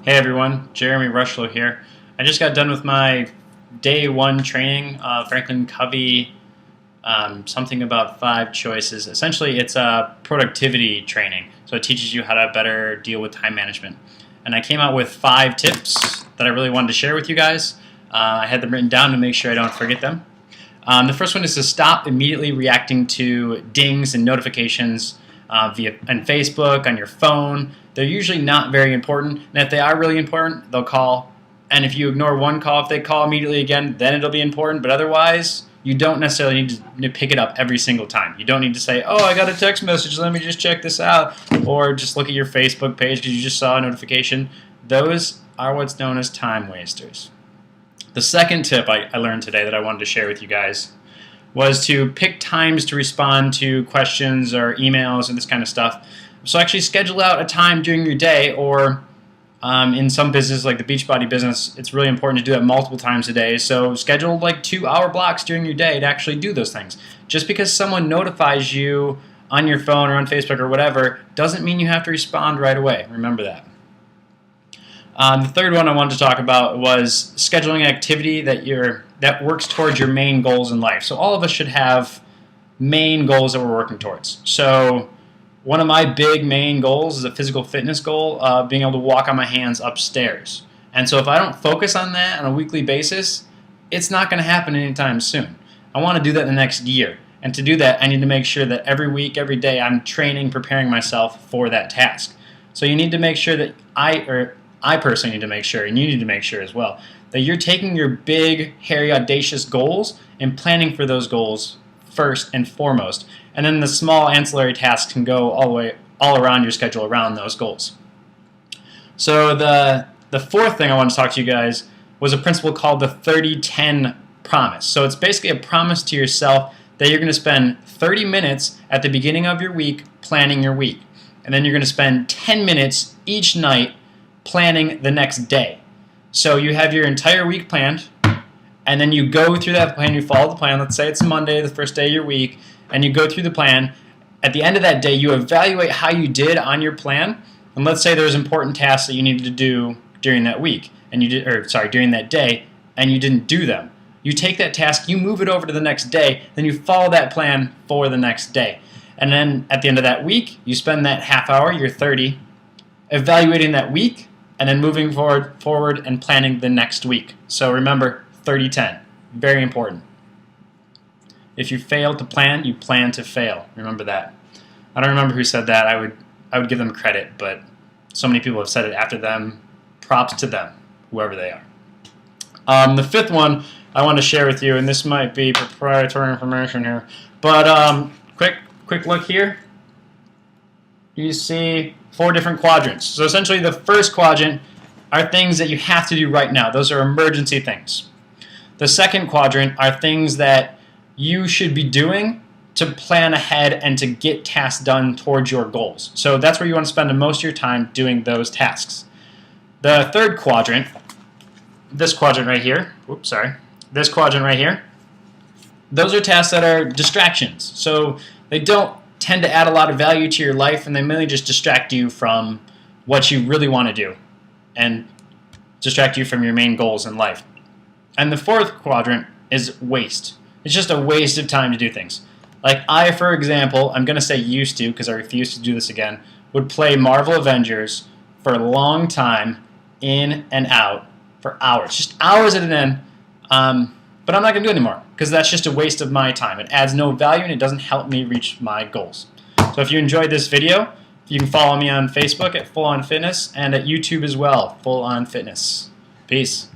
Hey everyone, Jeremy Rushlow here. I just got done with my day one training, Franklin Covey, something about 5 choices. Essentially, it's a productivity training, so it teaches you how to better deal with time management. And I came out with 5 tips that I really wanted to share with you guys. I had them written down to make sure I don't forget them. The first one is to stop immediately reacting to dings and notifications on Facebook, on your phone. They're usually not very important, and if they are really important, they'll call. And if you ignore one call, if they call immediately again, then it'll be important. But otherwise, you don't necessarily need to pick it up every single time. You don't need to say, oh, I got a text message, let me just check this out. Or just look at your Facebook page because you just saw a notification. Those are what's known as time wasters. The second tip I learned today that I wanted to share with you guys was to pick times to respond to questions or emails and this kind of stuff. So actually schedule out a time during your day, or in some business like the Beachbody business, it's really important to do that multiple times a day. So schedule like 2-hour blocks during your day to actually do those things. Just because someone notifies you on your phone or on Facebook or whatever doesn't mean you have to respond right away. Remember that. The third one I wanted to talk about was scheduling an activity that works towards your main goals in life. So all of us should have main goals that we're working towards. So one of my big main goals is a physical fitness goal, being able to walk on my hands upstairs. And so if I don't focus on that on a weekly basis, it's not going to happen anytime soon. I want to do that the next year. And to do that, I need to make sure that every week, every day, I'm training, preparing myself for that task. So you need to make sure that I personally need to make sure, and you need to make sure as well, that you're taking your big, hairy, audacious goals and planning for those goals first and foremost. And then the small ancillary tasks can go all around your schedule around those goals. So the fourth thing I want to talk to you guys was a principle called the 30-10 promise. So it's basically a promise to yourself that you're going to spend 30 minutes at the beginning of your week planning your week. And then you're going to spend 10 minutes each night planning the next day. So you have your entire week planned, and then you go through that plan, you follow the plan. Let's say it's Monday, the first day of your week, and you go through the plan. At the end of that day, you evaluate how you did on your plan, and let's say there's important tasks that you needed to do during that week, during that day, and you didn't do them. You take that task, you move it over to the next day, then you follow that plan for the next day. And then at the end of that week, you spend that half hour, your 30, evaluating that week, and then moving forward and planning the next week. So remember, 30-10, very important. If you fail to plan, you plan to fail. Remember that. I don't remember who said that. I would give them credit, but so many people have said it after them. Props to them, whoever they are. The fifth one I want to share with you, and this might be proprietary information here, but quick look here. You see 4 different quadrants. So essentially the first quadrant are things that you have to do right now. Those are emergency things. The second quadrant are things that you should be doing to plan ahead and to get tasks done towards your goals. So that's where you want to spend the most of your time doing those tasks. The third quadrant, this quadrant right here, this quadrant right here, those are tasks that are distractions. So they don't tend to add a lot of value to your life, and they mainly just distract you from what you really want to do and distract you from your main goals in life. And the fourth quadrant is waste. It's just a waste of time to do things. Like I, for example, I'm going to say used to because I refuse to do this again, would play Marvel Avengers for a long time, in and out, for hours. Just hours at an end. But I'm not going to do it anymore because that's just a waste of my time. It adds no value and it doesn't help me reach my goals. So if you enjoyed this video, you can follow me on Facebook at Full On Fitness and at YouTube as well, Full On Fitness. Peace.